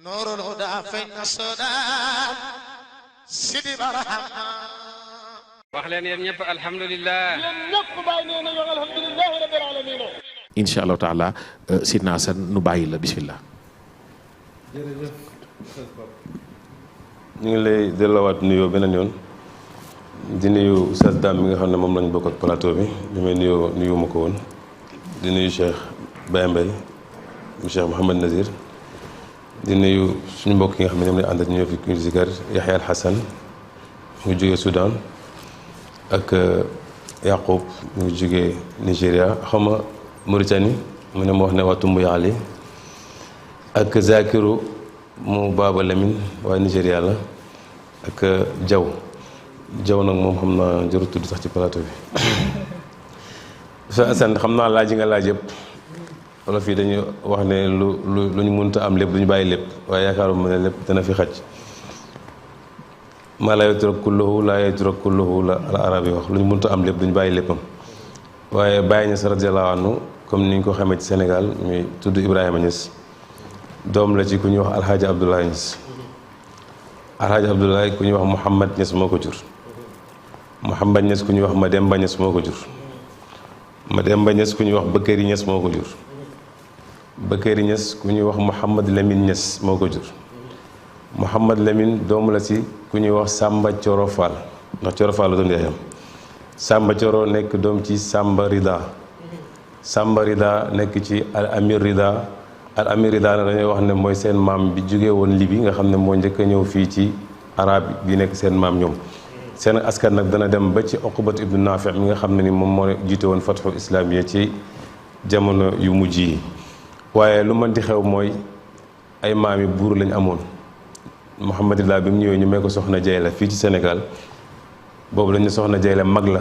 نور الهدى فين السودان سيدي برحمة wax leen yéen ñëpp alhamdulilah. yéen ñëpp bàyyi nee nañu alhamdulilah rabbil alamin. incha allahu taala Sidna Assane nu bàyyi la bismillah. jërëjëf ñu ngi lay delloowaat nuyoo beneen yoon di nuyu Oustaz Dame mi nga xam ne moom lañ bokk ak plateau bi bi may nuyu ma ko woon di nuyu Cheikh Baye Mbaye mu Cheikh Mouhamed Nazir di nuyu suñu mbokk yi nga xam ne ñoom lañ àndat ñëw fi kuy zikar Yahya Al Hassan mu ngi jógee Soudan ak Yacoub mu ngi jógee Nigéria xawma Mauritanie mu ne ma wax ne waa Tumbu Yaali ak Zakiru mu Baba Lamine waa Nigéria la ak Jaw nag moom xam naa jarul tudd sax ci plateau bi sa Assane xam naa laaj yi nga laaj yëpp wala fii dañuy wax ne lu ñu mënta am lépp duñu bàyyi lépp waaye yaakaaruma ne lépp dana fi xaj maa laa yutrak kulluhu laa yutrak kulluhu la al arab yi wax lu ñu mënta am lépp duñu bàyyi léppam waaye Baye Niass radiyallahu anhu comme ni ñu ko xamee ci Sénégal muy tudd Ibrahima Niass doom la ci ku ñuy wax Alhaji Abdoulaye Niass Alhaji Abdoulaye ku ñuy wax Mouhamad Niass moo ko jur Mouhamad Niass ku ñuy wax Mademba Niass moo ko jur Mademba Niass ku ñuy wax Bakary Niass moo ko jur Bakary Niass ku ñuy wax Mouhamad Lamine Niass moo ko jur Mouhamad Lamine doomu la ci ku ñuy wax Samba Thioro Fall ndax Thioro Fall la doon yaayam Samba Thioro nekk doom ci Samba Rida Samba Rida nekk ci Al Amir Rida Al Amir Rida na dañuy wax ne mooy seen maam bi jóge woon Libi nga xam ne moo njëkk a ñëw fii ci arab bi nekk seen maam ñoom seen askan nag dana dem ba ci Uqbat ibnu Nafi mi nga xam ne ni moom moo jiite woon fatxu islamiya ci jamono yu mujj yi waaye lu mën di xew mooy ay maam yi buur lañ amoon Mouhamad Rida bi mu ñëwee ñu may ko soxna Jayla fii ci Sénégal boobu lañu soxna Jayla mag la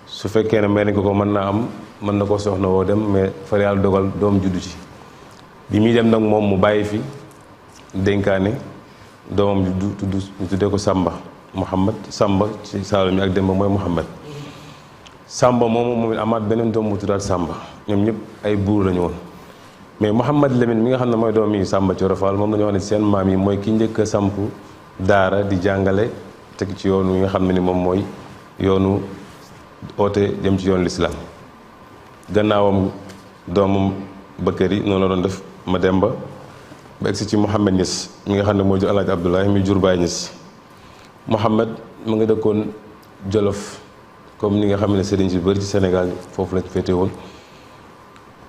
su fekkee ne may nañ ko mën naa am mën na koo soxna woo dem mais fa yàlla dogal doom juddu ci bi muy dem nag moom mu bàyyi fi dénkaane doomam tudd ñu tuddee ko Samba Mouhamad Samba ci Saalum yi ak Demba mooy Mouhamad Samba moom it amaat beneen doom bu tuddaat Samba ñoom ñëpp ay buur lañu woon mais Mouhamad Lamine mi nga xam ne mooy doom yi Samba Thioro Fall moom lañu wax ne seen maam yi mooy ki njëkk a samp daara di jàngale teg ci yoon wi nga xam ne ni moom mooy yoonu oote jëm ci yoonu lislaam gannaawam doomam Bakary noonu la doon def Mademba ba egsi ci Mouhamad Niass mi nga xam ne moo jur Alaaji Abdoulaye mi jur Baye Niass Mouhamad mu nga dëkkoon Jolof comme ni nga xam ne sëriñ si bëri ci Sénégal foofu lañ féete woon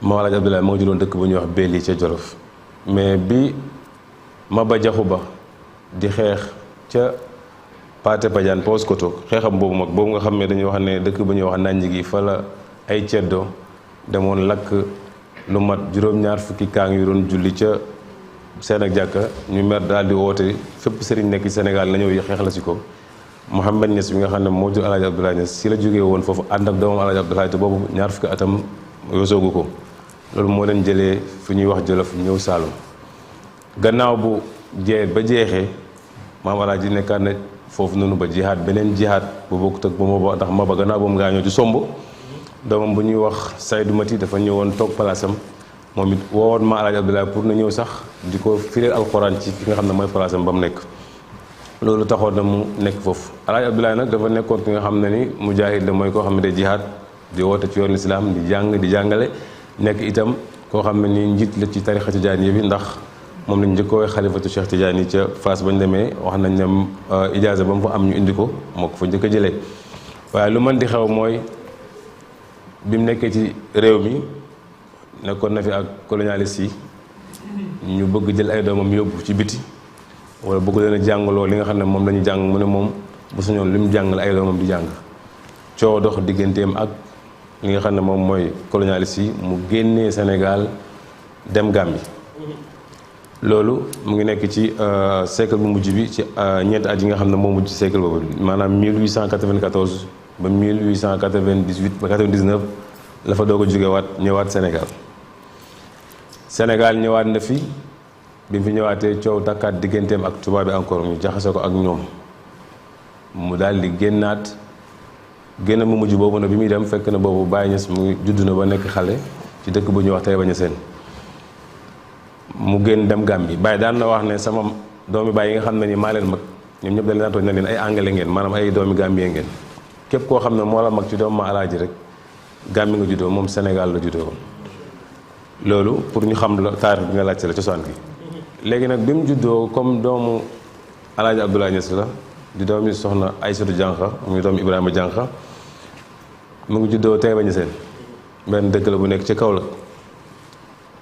moo Alaaji Abdoulaye moo juróon dëkk bu ñuy wax Belli ca Jolof mais bi Maba Jaxu Ba di xeex ca Paate Badiane Paoskoto xeexam boobu mag boobu nga xam ne dañuy wax ne dëkk bu ñuy wax Nanji gi fa la ay ceddo demoon lakk lu mat juróom-ñaar fukki kaang yu doon julli ca seen ak jàkka ñu mer daal di woote fépp sëriñ nekk ci Sénégal la ñëw xeex la si ko Mouhamad Niass bi nga xam ne moo jur Alaaji Abdoulaye Niass si la jógee woon foofu ànd ak doomam Alaaji Abdoulaye te boobu ñaar fukki atam yosoogu ko loolu moo leen jëlee fu ñuy wax Jolof ñëw Saalum gannaaw bu jeexee maam Alaaji nekkaat na foofu noonu ba jihaad beneen jihaad bu bokkut ak ba Maba ndax Maba gannaaw ba mu gaañoo ci somb doomam bu ñuy wax Saydou Mati dafa ñëwoon toog palaasam moom it woowoon ma Alaaji Abdoulaye pour na ñëw sax di ko fireel alxuraan ci fi nga xam ne mooy palaasam ba mu nekk loolu taxoon na mu nekk foofu Alaaji Abdoulaye nag dafa nekkoon ki nga xam ne ni mujaahid la mooy koo xam ne day jihaad di woote ci yoon lislaam di jàng di jàngale nekk itam koo xam ne ni njiit la ci tarixa tijaani bi ndax moom lañ njëkkoo xalifatu Cheikh Tidiane yi ca Fass bañ demee wax nañ ne ijaaza ba mu fa am ñu indi ko moo ko fa njëkk a jëlee waaye lu mën di xew mooy bi mu nekkee ci réew mi nekkoon na fi ak colonialiste yi ñu bëgg jël ay doomam yóbbu ci biti wala bëgg leen a jàngaloo li nga xam ne moom la ñu jàng mu ne moom bu suñoon li mu jàngal ay doomam di jàng coow dox digganteem ak li nga xam ne moom mooy colonialiste yi mu génnee Sénégal dem Gambie loolu mu ngi nekk ci siècle bu mujj bi ci ñeenti at yi nga xam ne moo mujj ci siècle boobu maanaam 1894 ba 1898 ba 99 la fa doog a jógewaat ñëwaat Sénégal ñëwaat na fi bi mu fi ñëwaatee coow takkaat digganteem ak tubaab bi encore ñu jaxase ko ak ñoom mu daal di génnaat génn mu mujj boobu nag bi muy dem fekk na boobu Baye Niass mu judd na ba nekk xale ci dëkk bu ñuy wax Taïba Niassène mu génn dem Gambie Baye daan na wax ne sama doomi baay yi nga xam ne ni maa leen mag ñoom ñëpp dañ leen tooñ na leen ay anglais ngeen maanaam ay doomi Gambie ngeen képp koo xam ne moo la mag ci doomu ma alaaji rek Gambie nga juddoo moom Sénégal la juddoo woon loolu pour ñu xam la taarix bi nga laajte la cosaan gi léegi nag bi mu juddoo comme doomu alaaji Abdoulaye Niass la di doomi soxna Aïssatou Diankha muy doomu Ibrahima Diankha mu ngi juddoo Taïba Niassène benn dëkk la bu nekk ci Kaolack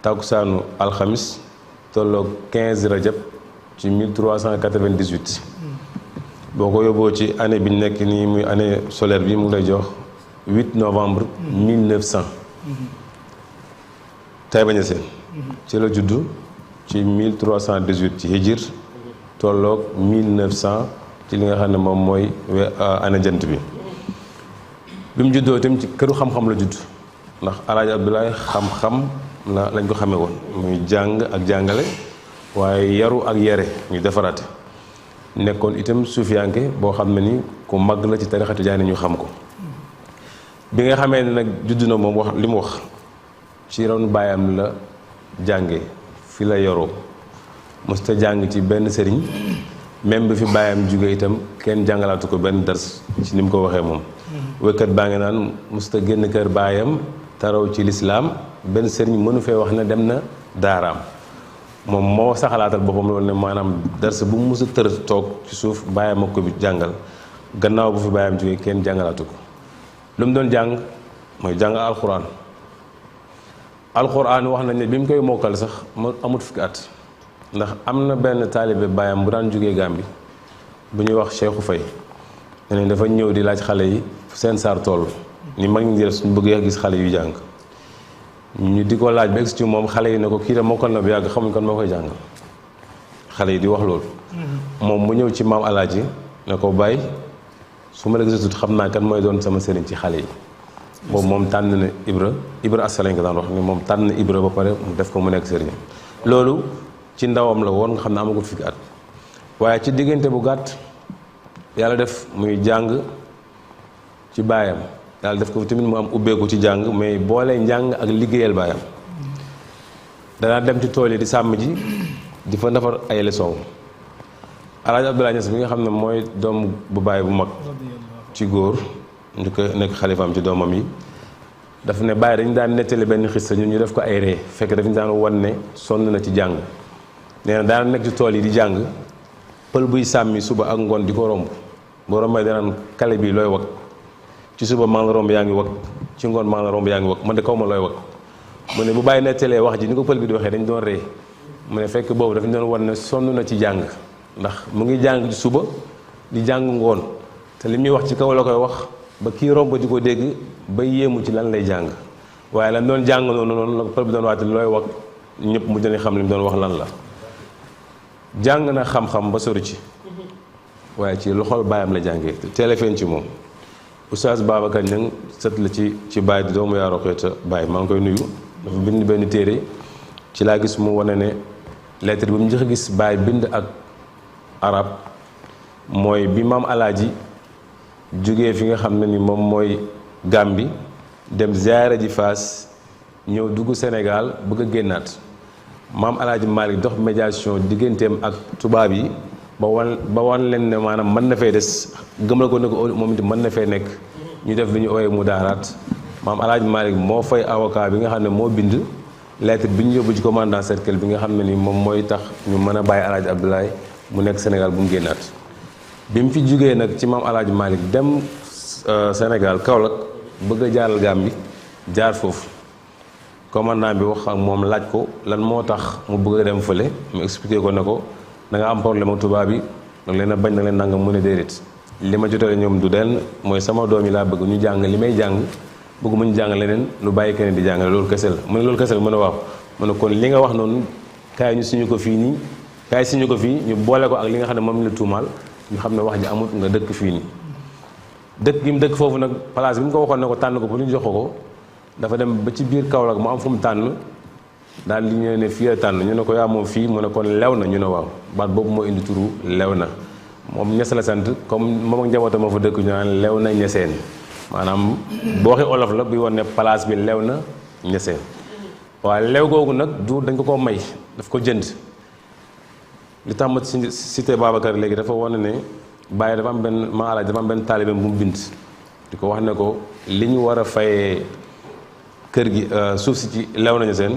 takkusaanu alxamis tolloog 15 rajab ci 1398 boo ko yóbboo ci année bi ñu nekk nii muy année solaire bi mu ngi lay jox 8 novembre 1900 Taïba Niassène ci la juddu ci 1318 ci hijir tolloog 1900 ci li nga xam ne moom mooy année jant bi bi mu juddoo itam ci këru xam-xam la judd ndax alaaji Abdoulaye xam-xam lañ ko xamee woon muy jàng ak jàngale waaye yaru ak yare ñu defaraate nekkoon itam suufiyanke boo xam ne ni ku mag la ci tarixa tijaani ñu xam ko bi nga xamee ne nag judd na moom wax li mu wax ci ron baayam la jànge fi la yoroo musta jàng ci benn sëriñ même bi fi baayam jóge itam kenn jàngalaatu ko benn dars ci ni mu ko waxee moom wékkat baa ngi naan musta génn kër baayam taraw ci lislaam benn sëriñ mënu fee wax ne dem na daaraam moom moo saxalaatal boppam loolu ne maanaam dars bu mu musa tër toog ci suuf baayam ak ko bi jàngal gannaaw bu fi baayam jógee kenn jàngalaatu ko lu mu doon jàng mooy jàng alxuraan wax nañ ne bi mu koy mokkal sax mu amut fukki at ndax am na benn taalibe baayam bu daan jógee Gàmbi bu ñuy wax Cheikhou Faye ne dafa ñëw di laaj xale yi seen saar toll ni mag ñi di def suñu bëgg gis xale yu jàng ñu di ko laaj ba egsi ci moom xale yi ne ko kii de mokkal na bu yàgg xamuñ kon moo koy jàngal xale yi di wax loolu moom mu ñëw ci maam alaaji ne ko bàyyi su ma la gisatut xam naa kan mooy doon sama sëriñ ci xale yi boobu moom tànn na Ibra Assa lañ ko daan wax ni moom tànn na Ibra ba pare mu def ko mu nekk sëriñam loolu ci ndawam la woon nga xam ne amagul fukki at waaye ci diggante bu gàtt yàlla def muy jàng ci baayam yàlla def ko tamit mu am ubbeeku ci jàng mais boole njàng ak liggéeyal baayam danaa dem ci tool yi di sàmm ji di fa defar ay leçon Alaaji Abdoulaye Niass bi nga xam ne mooy doom bu baay bu mag ci góor ñu ko nekk xalifaam ci doomam yi dafa ne bàyyi dañu daan nettali benn xista ñun ñu def ko ay ree fekk dañu daan wan ne sonn na ci jàng nee na daan nekk ci tool yi di jàng pël buy sàmmi suba ak ngoon di ko romb boo rombee danaan kale bi looy wag ci suba maa ngi romb yaa ngi wag ci ngoon maa ngi romb yaa ngi wag man de kaw ma looy wag mu ne bu bàyyi nettalee wax ji ni ko pël bi di waxee dañ doon ree mu ne fekk boobu dafa ñu doon wan ne sonn na ci jàng ndax mu ngi jàng ci suba di jàng ngoon te li muy wax ci kaw la koy wax ba kii romb di ko dégg ba yéemu ci lan lay jàng waaye lan doon jàng noonu la pël bi doon waate looy wax ñëpp mu dina xam li mu doon wax lan la jàng na xam-xam ba sori ci waaye ci loxol baayam la jàngee teel a feeñ ci moom Oustaz Babacar Niang sët la ci baay di doomu yaa roqeeta baay maa ngi koy nuyu dafa bind benn téere ci laa gis mu wane ne lettre bi mu njëkk a gis baay bind ak arab mooy bi maam alaaji jógee fi nga xam ne ni moom mooy Gàmbi dem ziyaara ji Faas ñëw dugg Sénégal bëgg a génnaat maam alaaji Malick dox médiation digganteem ak tubaab yi ba wan leen ne maanaam mën na fee des gëmal ko ne ko moom itam mën na fee nekk ñu def li ñu ooyee mu daaraat maam alaaji Malick moo fay avocat bi nga xam ne moo bind lettre bi ñu yóbbu ci commandant cercle bi nga xam ne ni moom mooy tax ñu mën a bàyyi alaaji Abdoulaye mu nekk Sénégal bu mu génnaat bi mu fi jógee nag ci maam alaaji Malick dem Sénégal Kaolack bëgg a jaaral Gàmbi jaar foofu commandant bi wax ak moom laaj ko lan moo tax mu bëgg a dem fële mu expliqué ko ne ko da nga am problème ak tubaab yi da leen a bañ da leen nangam mu ne déedéet li ma jotale ñoom du denn mooy sama doom yi laa bëgg ñu jàng li may jàng bëgg mu ñu jàng leneen lu bàyyi keneen di jàngale loolu kese la mu ne loolu kese la mu ne waaw mu ne kon li nga wax noonu kaay ñu suñu ko fii nii kaay suñu ko fii ñu boole ko ak li nga xam ne moom la tuumaal ñu xam ne wax ji amut nga dëkk fii nii dëkk gi mu dëkk foofu nag place bi mu ko waxoon ne ko tànn ko pour ñu jox ko dafa dem ba ci biir Kaolack mu am fu mu tànn daal li ñu ne fii la tànn ñu ne ko yaa moom fii mu ne kon lew na ñu ne waaw baat boobu moo indi turu lew na moom ñes la sant comme moom ak njabootam moo fa dëkk ñu naan lew na ñeseen maanaam boo waxee olof la buy wane ne place bi lew na ñeseen waaye lew googu nag du dañ ko may daf ko jënd li tax ma cité Babacar léegi dafa wane ne Baye dafa am benn ma alaaj dafa am benn taalibeem bu mu bind di ko wax ne ko li ñu war a fayee kër gi suuf si ci lew nañu seen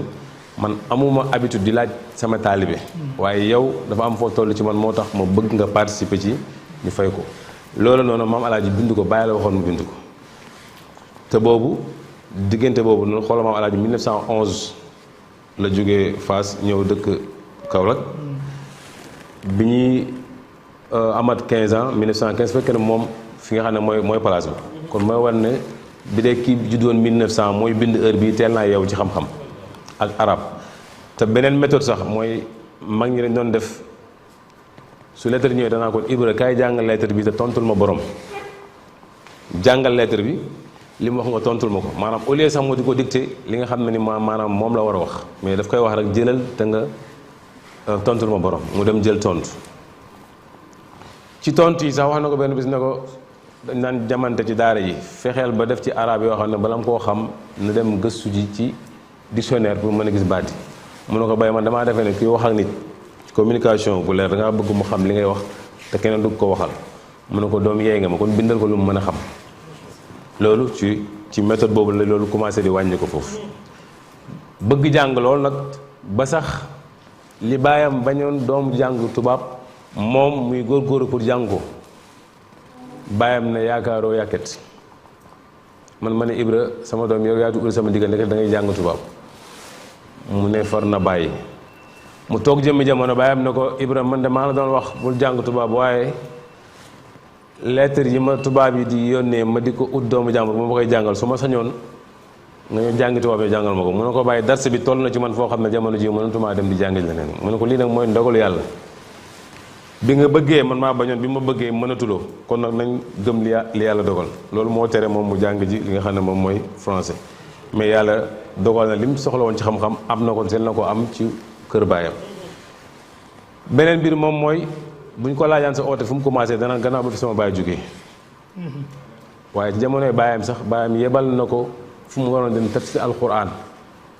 man amuma habitude di laaj sama taalibe waaye yow dafa am foo toll ci man moo tax ma bëgg nga participer ci ñu fay ko loolu noonu maam alaaji bind ko Baye la waxoon mu bind ko te boobu diggante boobu noonu xoolal maam alaaji 1911 la jógee Fass ñëw dëkk Kaolack bi ñuy amat 15 ans 1915 fekk na moom fi nga xam ne mooy place bi kon mooy war ne bi dee kii juddoon 1900 mooy bind heure bii teel naa yeewu ci xam-xam ak arab te beneen méthode sax mooy mag ñi dañ doon def su lettre ñëwee danaa ko Ibra kaay jàngal lettre bi te tontul ma borom jàngal lettre bi li mu wax nga tontul ma ko maanaam au lieu sax moo di ko dicté li nga xam ne ni maanaam moom la war a wax mais daf koy wax rek jëlal te nga tontul ma borom mu dem jël tontu ci tontu yi sax wax na ko benn bis ne ko dañ naan jamante ci daara yi fexeel ba def ci arab yoo xam ne bala mu koo xam na dem gëstu ji ci dictionnaire pour mën a gis baati mu ne ko Baye man damaa defee ne kuy wax ak nit communication bu leer da ngaa bëgg mu xam li ngay wax te keneen du ko waxal mu ne ko doom yeey nga ma kon bindal ko lu mu mën a xam loolu ci méthode boobu la loolu commencé di wàññi ko foofu bëgg jàng loolu nag ba sax li baayam bañoon doom jàng tubaab moom muy góorgóorlu pour jàng ko baayam ne yaakaaroo yàkket man ma ne Ibra sama doom yow yaa tudd sama diggal nekk da ngay jàng tubaab mu ne far na bàyyi mu toog jëmmi jamono baayam ne ko Ibra man de maa la doon wax bul jàng tubaab waaye lettre yi ma tubaab yi di yónnee ma di ko ut doomu jàmbur ma koy jàngal su ma sañoon nga ñëw jàngi tubaab yi jàngal ma ko mu ne ko bàyyi darse bi toll na ci man foo xam ne jamono ji mënatumaa dem di jàngi leneen mu ne ko lii nag mooy ndogalu yàlla bi nga bëggee man maa bañoon bi ma bëggee mënatuloo kon nag nañ gëm li yàlla dogal loolu moo tere moom mu jàng ji li nga xam ne moom mooy français mais yàlla dogal na li mu soxla woon ci xam-xam am na ko seen na ko am ci kër baayam beneen mbir moom mooy bu ñu ko laajaan sa oote fu mu commencé dana gannaaw ba fi sama baay jógee waaye ci jamonoy baayam sax baayam yebal na ko fu mu waroon dem tafsir alquran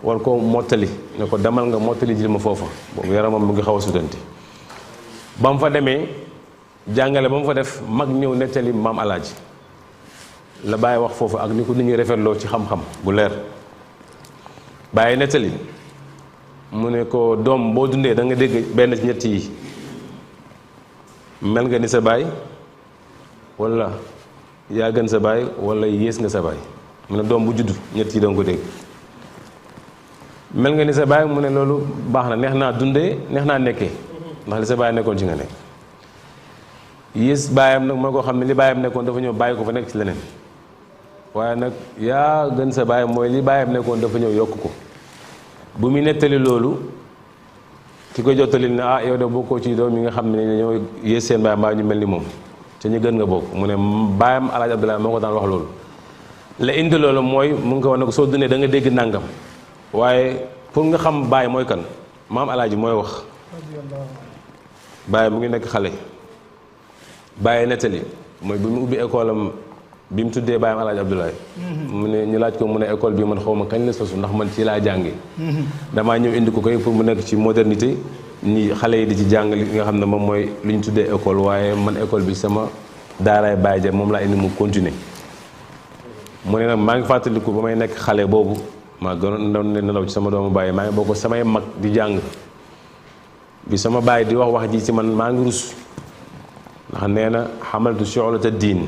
war ko mottali ne ko demal nga mottali jil ma foofa boobu yaramam mu ngi xaw a sutanti ba mu fa demee jàngale ba mu fa def mag ñëw nettali maam alaaji la Baye wax foofu ak ni ko nit ñi rafetloo ci xam-xam bu leer Baye nettali mu ne ko doom boo dundee da nga dégg benn ci ñett yi mel nga ni sa baay wala yaa gën sa baay wala yées nga sa baay mu ne doom bu judd ñett yi danga ko dégg mel nga ni sa baay mu ne loolu baax na neex naa dundee neex naa nekkee ndax li sa baay nekkoon ci nga nekk yées baayam nag mooy koo xam ne li baayam nekkoon dafa ñëw bàyyi ko fa nekk ci leneen waaye nag yaa gën sa baay mooy li baayam nekkoon dafa ñëw yokk ko bu muy nettali loolu ki koy jottali ne ah yow de bokkoo ci doom yi nga xam ne ñoo yées seen baay mbaa ñu mel ni moom te ñu gën nga bokk mu ne baayam Alaaji Abdoulaye moo ko daan wax loolu la indi loolu mooy mu ngi ko wax ne ko soo dundee da nga dégg nàngam waaye pour nga xam baay mooy kan maam Alaaji mooy wax baay mu ngi nekk xale baay nettali mooy bi mu ubbi école am bi mu tuddee baayam Alaaji Abdoulaye mu ne ñu laaj ko mu ne école bi man xaw ma kañ la sosu ndax man ci laa jàngi damaa ñëw indi ko koy pour mu nekk ci modernité ñi xale yi di ci jàng li nga xam ne moom mooy lu ñu tuddee école waaye man école bi sama daaraay baay ja moom laa indi mu continuer mu ne nag maa ngi fàttaliku ba may nekk xale boobu maa gënoon doon ne nelaw ci sama doomu baay maa ngi bokk samay mag di jàng bi sama baay di wax ji ci man maa ngi rus ndax nee na xamaltu shu'lata diin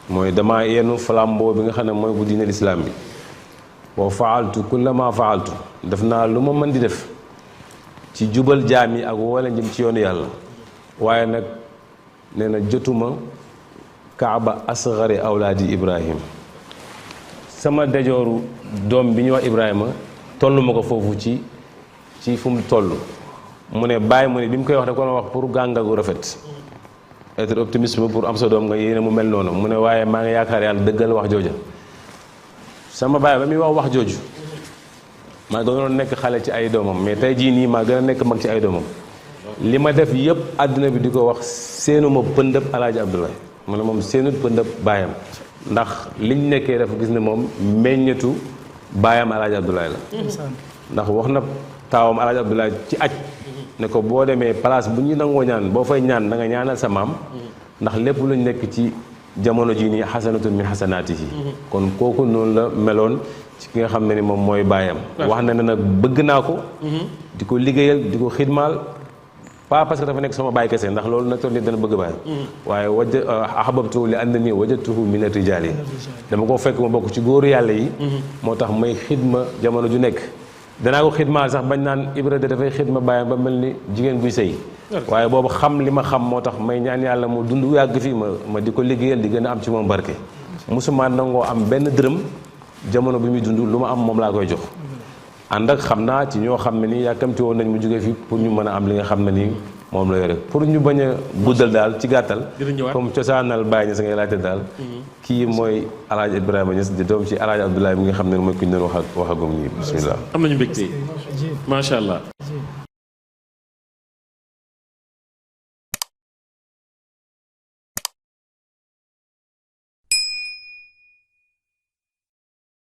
mooy damaa yenu flambeau bi nga xam ne mooy bu diine lislaam bi wa faaltu kulla ma faaltu def naa lu ma mën di def ci jubal jaam yi ak wala jëm ci yoonu yàlla waaye nag nee na jotuma kaaba asgari awlaadi ibrahim sama dejooru doom bi ñuy wax ibrahima tollu ma ko foofu ci fu mu toll mu ne bàyyi mu ne bi mu koy wax da ko wax pour gàngagu rafet être optimiste pour am sa doom nga yéene mu mel noonu mu ne waaye maa ngi yaakaar yàlla dëggal wax jooja sama baay ba muy wax jooju maa gënoon nekk xale ci ay doomam mais tey jii nii maa gën a nekk mag ci ay doomam li ma def yëpp àdduna bi di ko wax seenuma pëndëb Alaaji Abdoulaye mu ne moom seenut pëndëb baayam ndax liñ nekkee dafa gis ne moom meññetu baayam Alaaji Abdoulaye la ndax wax na taawam Alaaji Abdoulaye ci aj ne ko boo demee place bu ñu nangoo ñaan boo fay ñaan da nga ñaanal sa maam ndax lépp luñ nekk ci jamono jii nii xasanatun min xasanaatihi kon kooku noonu la meloon ci ki nga xam ne ni moom mooy baayam wax na ne nag bëgg naa ko di ko liggéeyal di ko xidmaal pas parce que dafa nekk sama baay kese ndax loolu nag toon nit dana bëgg baayam waaye ahbabtuhu li annani wajadtuhu min ar-rijaal yi dama ko fekk ma bokk ci góoru yàlla yi moo tax may xidma jamono ju nekk danaa ko xidmaal sax bañ naan Ibra de dafay xidma baayam ba mel ni jigéen buy sëy waaye boobu xam li ma xam moo tax may ñaan yàlla mu dund yàgg fi ma di ko liggéeyal di gën a am ci moom barke musuma nangoo am benn dërëm jamono bi muy dund lu ma am moom laa koy jox ànd ak xam naa ci ñoo xam ne nii yàkkamti woon nañ mu jóge fi pour ñu mën a am li nga xam ne nii moom la yore pour ñu bañ a guddal daal ci gàttal comme cosaanal Baye Niass ngay laajte daal kii mooy Alaaji Ibrahima Niass di doom ci Alaaji Abdoulaye mi nga xam ne mooy ku ñu doon wax agum ñi bismillah am nañu mbégte macha allah